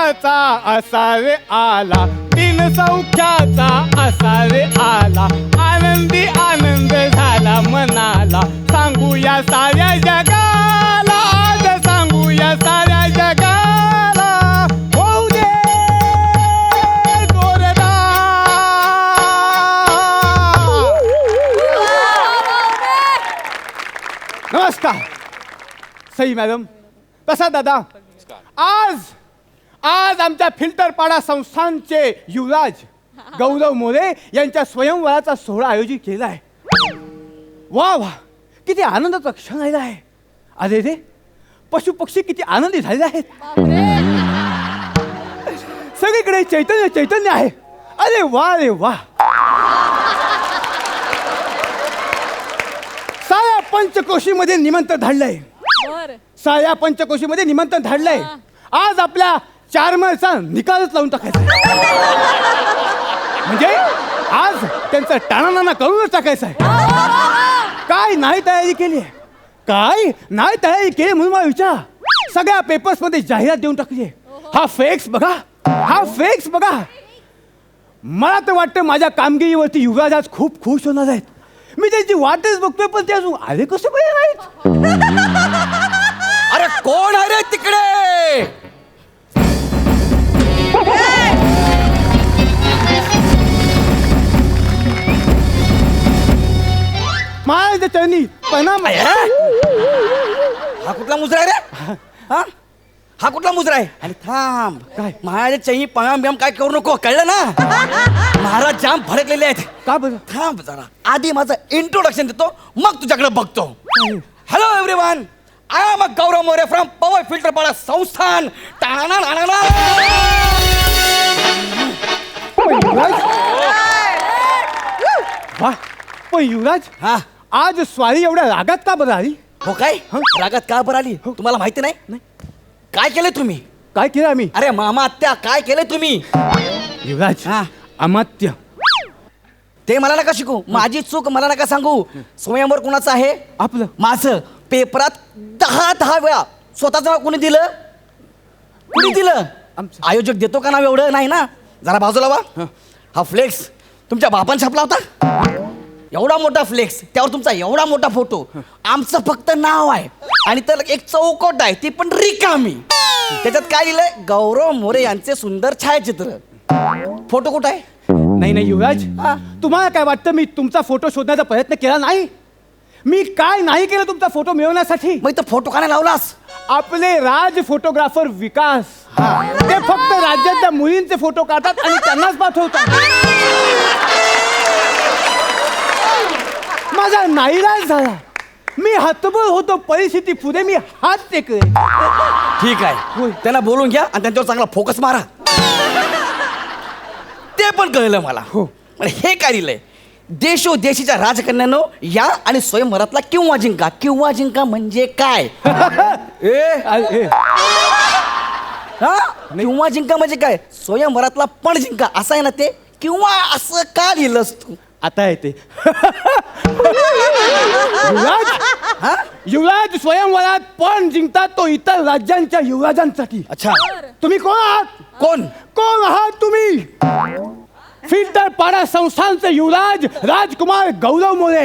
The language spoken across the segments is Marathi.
सौख्याचा असा रे आला, 3 सौख्याचा असा रे आला. आनंदी आनंद झाला मनाला, सांगूया साऱ्या जगाला, आज सांगूया साऱ्या जगाला. होऊ दे जोरदार. नमस्कार सई मॅडम, प्रसाद दादा. आज आमच्या फिल्टरपाडा संस्थानचे युवराज गौरव मोरे यांच्या स्वयंवराचा सोहळा आयोजित केला आहे. वा वा, किती आनंदाचा क्षण आलेला आहे. अरे रे, पशु पक्षी किती आनंदी झालेले आहेत. सगळीकडे चैतन्य चैतन्य आहे. अरे वा रे वा. साऱ्या पंचकोशीमध्ये निमंत्रण धाडलंय. साऱ्या पंचकोशीमध्ये निमंत्रण धाडलंय. आज आपल्या चारमरचा निकालच लावून टाकायचा. म्हणजे आज त्यांचा टाणाना करूनच टाकायचा आहे. काय नाही तयारी केली आहे, काय नाही तयारी केली म्हणून मला विचार. सगळ्या पेपर्स मध्ये जाहिरात देऊन टाकली आहे. हा फेक्स बघा, हा फेक्स बघा. मला तर वाटतं माझ्या कामगिरीवरती युवराज आज खूप खुश होणार आहेत. मी त्यांची वाटच बघतोय, पण ते अजून आले कसे बरे नाहीत. अरे कोण आहे रे तिकडे? माझ्या चरणी प्रणाम. हा कुठला मुजरा आहे रे? हा कुठला मुजरा आहे? आणि थांब, काय? महाराज चही पणाम बियाम काय करू नको, कळलं ना? महाराज जाम भडकलेले आहेत. का बरं? थांब जरा, आधी माझं इंट्रोडक्शन देतो, मग तुझ्याकडे बघतो. Hello everyone, I am Gaurav More from Powai Filterpada संस्थान. वा, पण युवराज हा, आज स्वारी एवढ्या रागात का बरं आली? हो काय? रागात का बरं आली तुम्हाला माहिती नाही? काय केलंय तुम्ही? काय केलं आम्ही? अरे मामा आत्या, काय केलंय तुम्ही? युवराज, हा, अमात्य. ते मला नका शिकू, माझी चूक मला नका सांगू. स्वयंवर कुणाचं आहे? आपलं. माझं. पेपरात 10 वेळा स्वतःच नाव कुणी दिलं? कुणी दिलं? आमचं. आयोजक देतो का नाव एवढं? नाही ना. जरा बाजूला वा. हा फ्लेक्स तुमच्या बापान छापला होता? एवढा मोठा फ्लेक्स, त्यावर तुमचा एवढा मोठा फोटो. आमचं फक्त नाव आहे आणि त्याला एक चौकट आहे, ती पण रिकामी. त्याच्यात काय लिहिलंय? गौरव मोरे यांचे सुंदर छायाचित्र. फोटो कुठं आहे? नाही नाही युवराज, तुम्हाला काय वाटतं मी तुमचा फोटो शोधण्याचा प्रयत्न केला नाही? मी काय नाही केलं तुमचा फोटो मिळवण्यासाठी? मग इथं फोटो का नाही लावलास? आपले राज फोटोग्राफर विकास, ते फक्त राज्यातल्या मुलींचे फोटो काढतात आणि त्यांनाच पाठवतात. माझा नाईलाज झाला. मी हतबल होतो, परिस्थिती पुढे मी हात टेकले. ठीक आहे, त्यांना बोलून घ्या आणि त्यांच्यावर चांगला फोकस मारा. ते पण कळलं मला. हो. पण हे काय लिहिलंय? देशोदेशीच्या राजकन्यानो या आणि स्वयंवरातला किंवा जिंका. किंवा जिंका म्हणजे काय? किंवा जिंका म्हणजे काय? स्वयंवरातला पण जिंका असं आहे ना ते? किंवा असं का लिहिलंस तू? आता येते. युवराज स्वयंवरात पण जिंकतात तो इतर राज्यांच्या युवराजांसाठी. अच्छा, तुम्ही कोण आहात? कोण कोण आहात तुम्ही? फिल्टरपाडा संस्थानचे युवराज राजकुमार गौरव मोरे.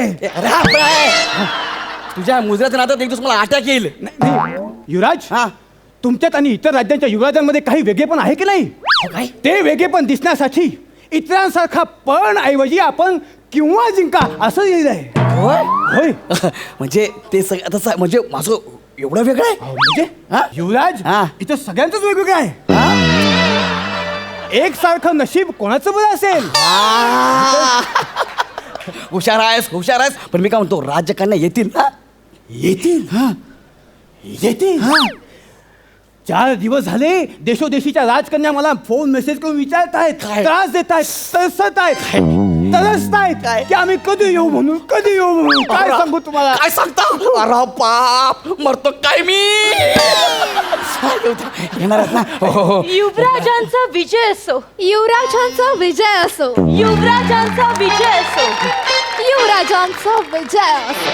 तुझ्या मुजऱ्याच्या नात्यात एक दिवस मला अटॅक येईल. युवराज, हा, तुमच्यात आणि इतर राज्यांच्या युवराजांमध्ये काही वेगळेपण आहे की नाही? काय? ते वेगळेपण दिसण्यासाठी इतरांसारखा पण ऐवजी आपण किंवा जिंका असं लिहिलंय. होय. म्हणजे ते सगळं तसं, म्हणजे माझं एवढं वेगळं आहे म्हणजे युवराज, इथं सगळ्यांचंच वेगवेगळं आहे. एक सारखं नशीब कोणाचं बरं असेल? हुशार आहेस, हुशार आहेस. पण मी काय म्हणतो, राजकन्या येतील ना? येतील. येतील. 4 दिवस झाले देशोदेशीच्या राजकन्या मला फोन मेसेज करून विचारत आहेत, त्रास देत आहेत, तरसत आहेत की आम्ही कधी येऊ म्हणून, कधी येऊ म्हणून. काय सांगू तुम्हाला? काय सांगता? अरे बाप, मरतो काय मी. येणार आहेत ना? युवराजांचा विजय असो, युवराजांचा विजय असो, युवराजांचा विजय असो, युवराजांचा विजय असो.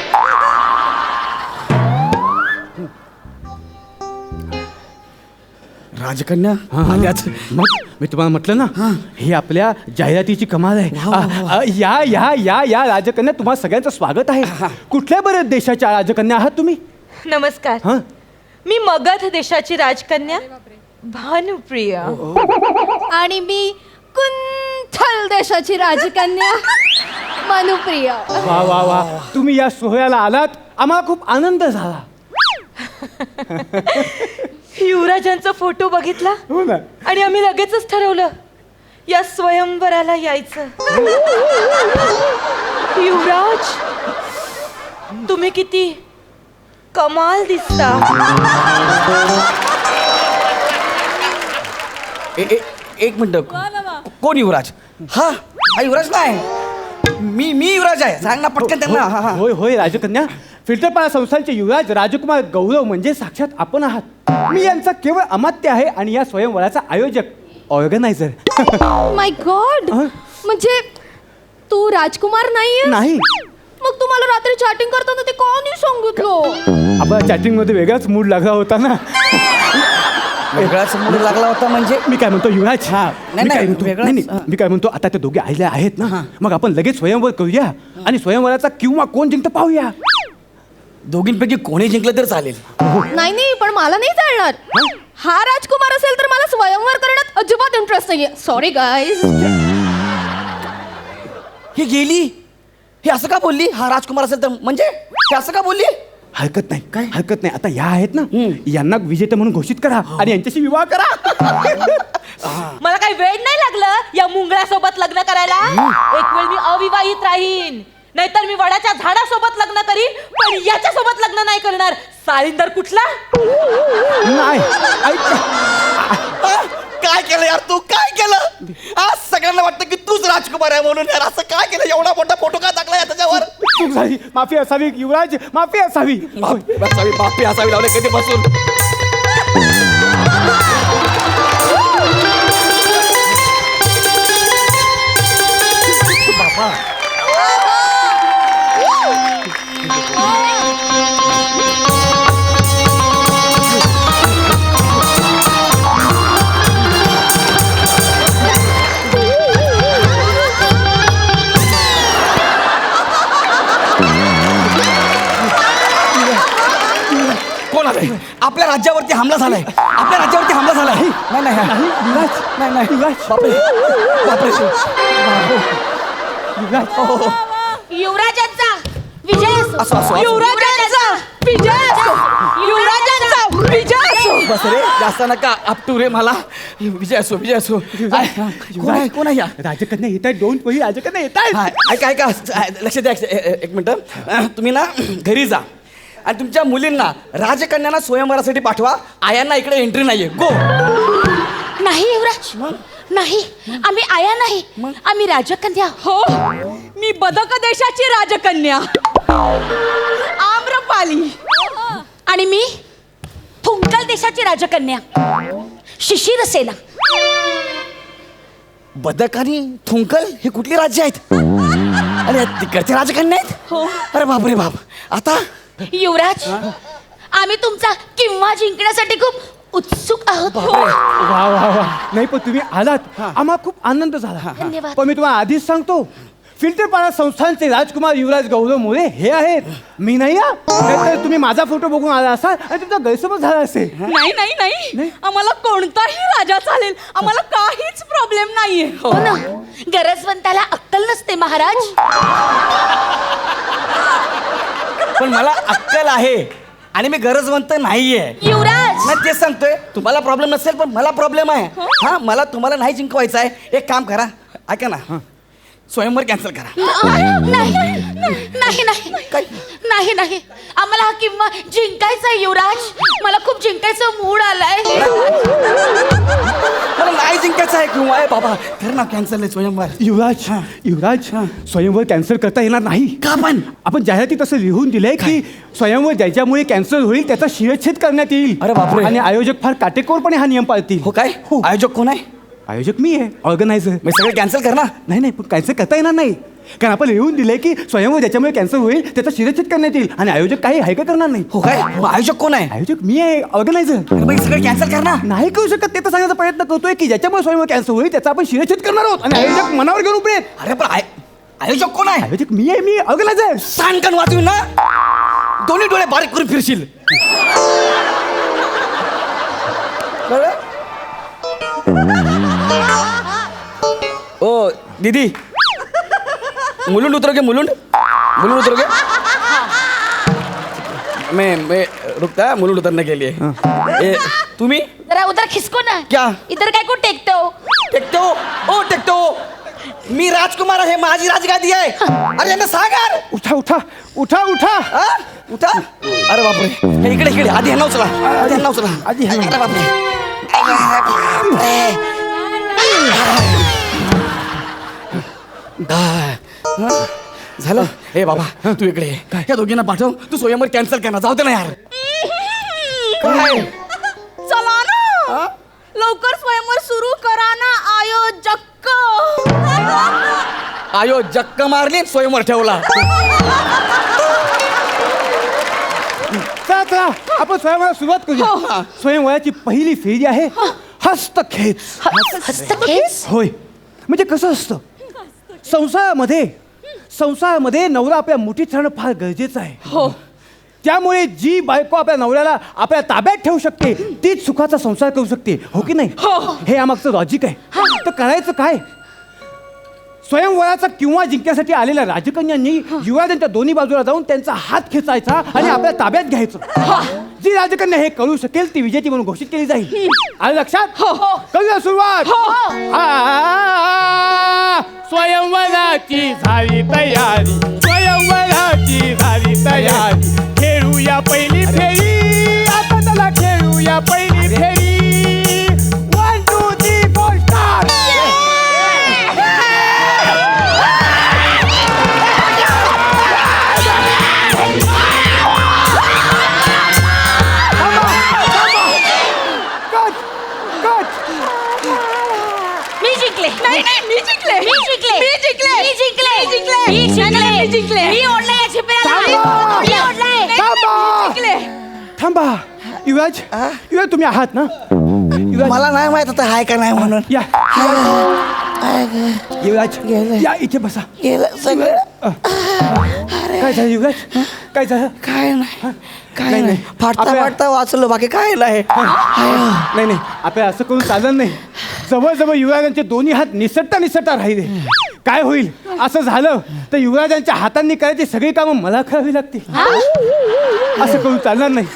राजकन्या हा, हा. आल्याच. मग मी तुम्हाला म्हटलं ना ही आपल्या जाहिरातीची कमाल आहे. वा, वा, वा. या या या या राजकन्या, तुम्हाला सगळ्यांचं स्वागत आहे. कुठल्या बऱ्याच देशाच्या राजकन्या आहात तुम्ही? नमस्कार. हा मी मगध देशाची राजकन्या भानुप्रिया. आणि मी कुंथल देशाची राजकन्या मनुप्रिया. वा वा वा, तुम्ही या सोहळ्याला आलात, आम्हाला खूप आनंद झाला. युवराजांचा फोटो बघितला हो ना. आणि आम्ही लगेचच ठरवलं या स्वयंवराला यायचं. युवराज, तुम्ही किती कमाल दिसता. एक मिनिट, कोण युवराज? हा हा युवराज नाही, मी युवराज आहे. सांग ना पटकन त्यांना. हा हा होय होय राजकन्या, फिल्टरपाडा संस्थानचे युवराज राजकुमार गौरव म्हणजे साक्षात आपण आहात. मी यांचा केवळ अमात्य आहे आणि या स्वयंवराचा आयोजक, ऑर्गनायझर. माय गॉड, म्हणजे तू राजकुमार नाहीये? नाही, मग तुम्हाला रात्री चॅटिंग करताना ते का नाही सांगितलं? आपल्या चॅटिंग मध्ये वेगळाच मूड लागला होता ना. वेगळाच मूड लागला होता म्हणजे? मी काय म्हणतो युवराज, नाही, मी काय नाही, म्हणतो, वेगळाच, नाही, नाही, मी काय म्हणतो, आता ते दोघे आलेले आहेत ना, मग आपण लगेच स्वयंवर करूया आणि स्वयंवराचा किंवा कोण जिंकतं पाहूया. दोघींपैकी कोणी जिंकलं तर चालेल. नाही नाही, पण मला नाही चालणार. हा राजकुमार असेल तर मला स्वयंवर करण्यात अजिबात इंटरेस्ट नाहीये. Sorry guys. ही गेली, हे असं का बोलली? हा राजकुमार असेल तर म्हणजे हे असं का बोलली? हरकत नाही, काय हरकत नाही. आता या आहेत ना, यांना विजेते म्हणून घोषित करा आणि यांच्याशी विवाह करा. मला काही वेळ नाही लागलं या मुंगळ्यासोबत लग्न करायला. एक वेळ मी अविवाहित राहीन, नाहीतर मी वडाच्या झाडासोबत लग्न करीन, पण याच्या सोबत लग्न नाही करणार. साळींदर कुठला? नाही, ऐक, काय केलं यार तू? काय केलं? आज सगळ्यांना वाटतं की तूच राजकुमार आहे म्हणून. यार असं काय केलं? एवढा मोठा फोटो का टाकला या त्याच्यावर? चूक झाली, माफी असावी युवराज, माफी असावी. बापी असावी लावले कधी बसून. कोण आलंय? आपल्या राज्यावरती हमला झालाय. आपल्या राज्यावरती हमला झालाय. नाही नाही युवराज, नाही नाही युवराज, बापरे बापरे. युवराज, युवराजांचा विजय असो. असो, असो. युवराजांचा विजय असो. युवराजांचा विजय असो. बस रे, जास्त नका आपटू रे मला. विजय असो, विजय असो. कोण आहे? कोण आहे या? राजकन्या येत आहेत, दोन पहिली राजकन्या येत हा, ऐका ऐका, लक्ष द्या. एक मिनिट, तुम्ही ना घरी जा आणि तुमच्या मुलींना राजकन्यांना स्वयंवरासाठी पाठवा. आयांना इकडे एंट्री नाहीये. गो. नाही युवराज, नाही, आम्ही आया नाही, आम्ही राजकन्या. हो, मी बदक देशाची राजकन्या आम्रपाली. आणि मी थुंकल देशाची राजकन्या शिशिरसेना. बदक आणि थुंकल हे कुठली राज्य आहेत? अरे तिकडचे राजकन्या आहेत? हो. अरे बापरे बाप. आता युवराज, आम्ही तुमचा किंवा जिंकण्यासाठी खूप उत्सुक आहोत. वा वा वा, नाही पण तुम्ही आलात, आम्हाला खूप आनंद झाला. धन्यवाद. पण मी तुम्हाला आधीच सांगतो, फिल्टरपाडा संस्थानचे राजकुमार युवराज गौरव मोरे हे आहेत, मी नाही. नाहीतर तुम्ही माझा फोटो बघून आला असाल आणि तुमचा गैरसमज झाला असेल. नाही नाही नाही, आम्हाला कोणताही राजा चालेल, आम्हाला काहीच प्रॉब्लेम नाहीये. हो ना, गरजवंताला अक्कल नसते महाराज. पण मला अक्कल आहे आणि मी गरजवंत नाहीये. युवराज, नाही तेच सांगतोय, तुम्हाला प्रॉब्लेम नसेल पण मला प्रॉब्लेम आहे. हा, मला तुम्हाला नाही जिंकवायचं आहे. एक काम करा, ऐका ना, स्वयंवर कॅन्सल करा. नाही नाही नाही नाही नाही, आम्हाला हा किंवा जिंकायचा आहे युवराज. मला खूप जिंकायचं मूड आलाय. मला नाही जिंकायचं आहे किंवा आहे बाबा. कर ना कॅन्सल आहे स्वयंवर. युवराज, युवराज, स्वयंवर कॅन्सल करता येणार नाही. का पण? आपण जाहिरातीत असं लिहून दिलंय की स्वयंवर ज्याच्यामुळे कॅन्सल होईल त्याचा शिरच्छेद करण्यात येईल. अरे बापरे. आणि आयोजक फार काटेकोरपणे हा नियम पाळतील. हो काय? आयोजक कोण आहे? आयोजक मी आहे, ऑर्गनायझर. मग सगळं कॅन्सल कर ना. नाही नाही, पण कॅन्सल करता येणार नाही, कारण आपण लिहून दिलंय की स्वयंवर ज्याच्यामुळे कॅन्सल होईल त्याचा शिरच्छेद करण्यात येईल आणि आयोजक काही हायका करणार नाही. हो काय? मग आयोजक कोण आहे? आयोजक मी आहे, ऑर्गनायझर. मग सगळं कॅन्सल कर ना. नाही करू शकत, ते तर सांगण्याचा प्रयत्न करतोय की ज्याच्यामुळे स्वयंवर कॅन्सल होईल त्याचा आपण शिरच्छेद करणार आहोत आणि आयोजक मनावर घेऊन उभे आहेत. अरे पण आयोजक कोण आहे? आयोजक मी आहे, मी ऑर्गनायझर. सांगण वाचून ना दोन्ही डोळे बारीक करून फिरशील. कळलं? ओ दीदी, मुलुंड उतरोगे? मुलुंड उतरोगे? मैं रुकता मुलुंड उतरने के लिए. तुम्ही जरा उधर खिसको ना. क्या? इधर काय को टेकते हो? टेकतो. मी राजकुमार आहे, माझी राजगादी आहे. अरे यांना सांग यार. उठा उठा उठा उठा. हा? उठा. अरे बापरे, हे इकडे आधी ह्यांना उचला. आधी ह्यांना. अरे बापरे. झालं. हे बाबा तू इकडे ये. या दोघींना पाठव. तू स्वयंवर कॅन्सल कर ना. जाऊ दे ना यार. काय? चला ना, लवकर स्वयंवर सुरू करा ना आयोजक. जक्क मारली, स्वयंवर ठेवला. चला आपण स्वयंवराला सुरुवात करूया. स्वयंवराची पहिली फेरी आहे हस्तखेच. हस्तखेच? होय, म्हणजे कसं असतं, संसारामध्ये नवरा आपल्या मुठीत राहणं फार गरजेचं आहे. हो. त्यामुळे जी बायको आपल्या नवऱ्याला आपल्या ताब्यात ठेवू शकते तीच सुखाचा संसार करू शकते, हो की नाही? हे यामागचं लॉजिक आहे. तर करायचं काय? स्वयंवराचा किंवा जिंकण्यासाठी आलेल्या राजकन्यांनी युवराजांच्या दोन्ही बाजूला जाऊन त्यांचा हात खेचायचा आणि आपल्या ताब्यात घ्यायचं. जी राजकन्या हे करू शकेल ती विजेती म्हणून घोषित केली जाईल. आलं लक्षात? करूया सुरुवात. स्वयंवराची झाली तयारी, खेळूया पहिली फेरी, आता त्याला खेळूया पहिली फेरी. 1 2 3 4 स्टार्ट. मी जिंकले. मी ओढलंय या झिपऱ्याला. मी ओढलंय. थांबा. युवराज, तुम्ही आहात ना? युवराज, मला नाही माहित होतं हाय का नाही म्हणून. या युवराज, या इथे बसा. गेलं सगळं. काय झालं युवराज? काय झालं? काय नाही. नाही, नाही. फाटता आपल्या- फाटता वाचलो, बाकी काय नाही. नाही आपल्या असं करून चालत नाही. जवळजवळ युवराजांचे दोन्ही हात निसटता राहिले. काय होईल असं झालं तर युवराजांच्या हातांनी करायची सगळी कामं मला करावी लागतील. असं करून चालणार नाही.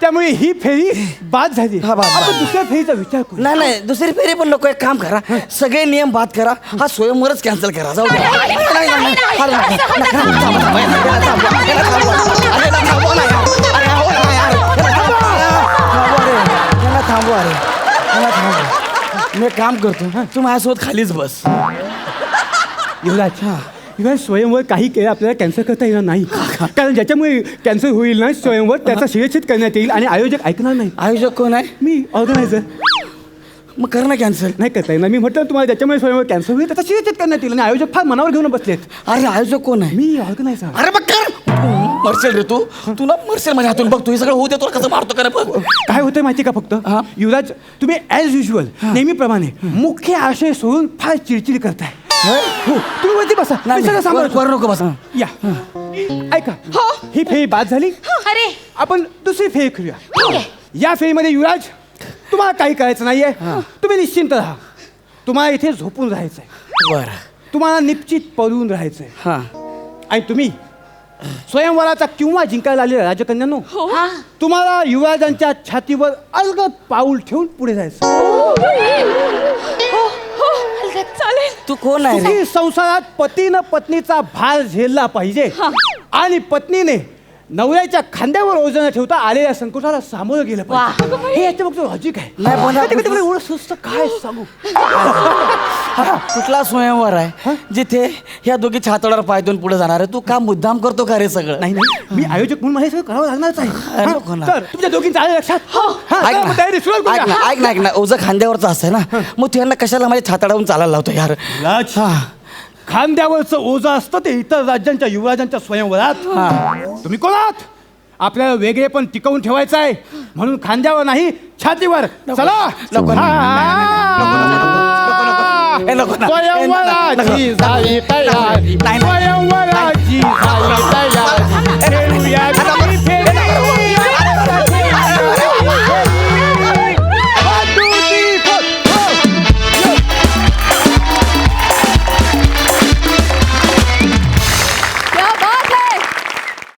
त्यामुळे ही फेरी बाद झाली. आपण दुसऱ्या फेरीचा विचार करू. नाही दुसरी फेरी पण नको. एक काम करा, सगळे नियम बाद करा. हा स्वयंवरच कॅन्सल करा. जाऊ थांबवा. मी काम करतो, तू माझ्यासोबत खालीच बस. युवराज, स्वयंवर काही केलं आपल्याला कॅन्सल करता येणार नाही. कारण ज्याच्यामुळे कॅन्सल होईल ना स्वयंवर त्याचा शिरच्छेद करण्यात येईल आणि आयोजक ऐकणार नाही. आयोजक कोण आहे? मी ऑर्गनायझर. मग कर ना कॅन्सल. नाही करता येणार. मी म्हटलं तुम्हाला ज्याच्यामुळे स्वयंवर कॅन्सल होईल त्याचा शिरच्छेद करण्यात येईल आणि आयोजक फार मनावर घेऊन बसलेत. अरे आयोजक कोण आहे? मी ऑर्गनायझर. अरे बघ कर. मरसेल रे तू. तुला मरसेल माझ्या हातून. बघ तू हे सगळं होऊ दे. तुला कसं मारतो कर बघ. काय होतंय माहिती का? फक्त युवराज, तुम्ही ॲज युजल नेहमीप्रमाणे मुख्य आशय सोडून फार चिडचिड करताय. हो, तुम्ही वरती बसा. मी सगळं सांभाळतो. वर नको बसा. या ऐका, ही फेरी बाद झाली. अरे आपण दुसरी फेरी खेळूया. या फेरीमध्ये युवराज तुम्हाला काही करायचं नाहीये. तुम्ही निश्चिंत राहा. तुम्हाला इथे झोपून राहायचंय. बरं. तुम्हाला निश्चित पळून राहायचंय. हा. आणि तुम्ही स्वयंवराचा किंवा जिंकायला आलेल्या राजकन्यांनो, तुम्हाला युवराजांच्या छातीवर अलगद पाऊल ठेवून पुढे जायचं. चालेल. तू कोण आहे रे? सुखी संसारात पतीनं पत्नीचा भार झेलला पाहिजे आणि पत्नीने नवऱ्याच्या खांद्यावर ओझं न ठेवता आलेल्या संकटाला सामोरं गेलं पाहिजे वाह. हे याच्या मागचं लॉजिक आहे नाही, पण कधी-कधी मला एवढं सुस्त काय सांगू हा कुठला स्वयंवर आहे जिथे ह्या दोघी छातडावर पाय देऊन पुढे जाणार आहे? तू का मुद्दाम करतो का रे सगळं? नाही नाही मी आयोजक म्हणून मला हे सगळं करावं लागणारच आहे हा, नको ना. तर तुमच्या दोघींचं आलं लक्षात हा, ऐक चला, मग तयारी सुरुवात ना, ऐक करूया. ना, ऐक ना, ऐक ना, ओझं खांद्यावरचं असं ना, मग तू यांना कशाला माझ्या छाताडावरून चालायला लावतो यार? राज, हा. खांद्यावरचं ओझं असतं ते इतर राज्यांच्या युवराजांच्या स्वयंवरात तुम्ही कोणात आपल्याला वेगळे पण टिकवून ठेवायचं आहे म्हणून खांद्यावर नाही छातीवर चला नको, हा. ए, नको ना. स्वयंवराची झाली तयारी नाही, नाही. स्वयंवराची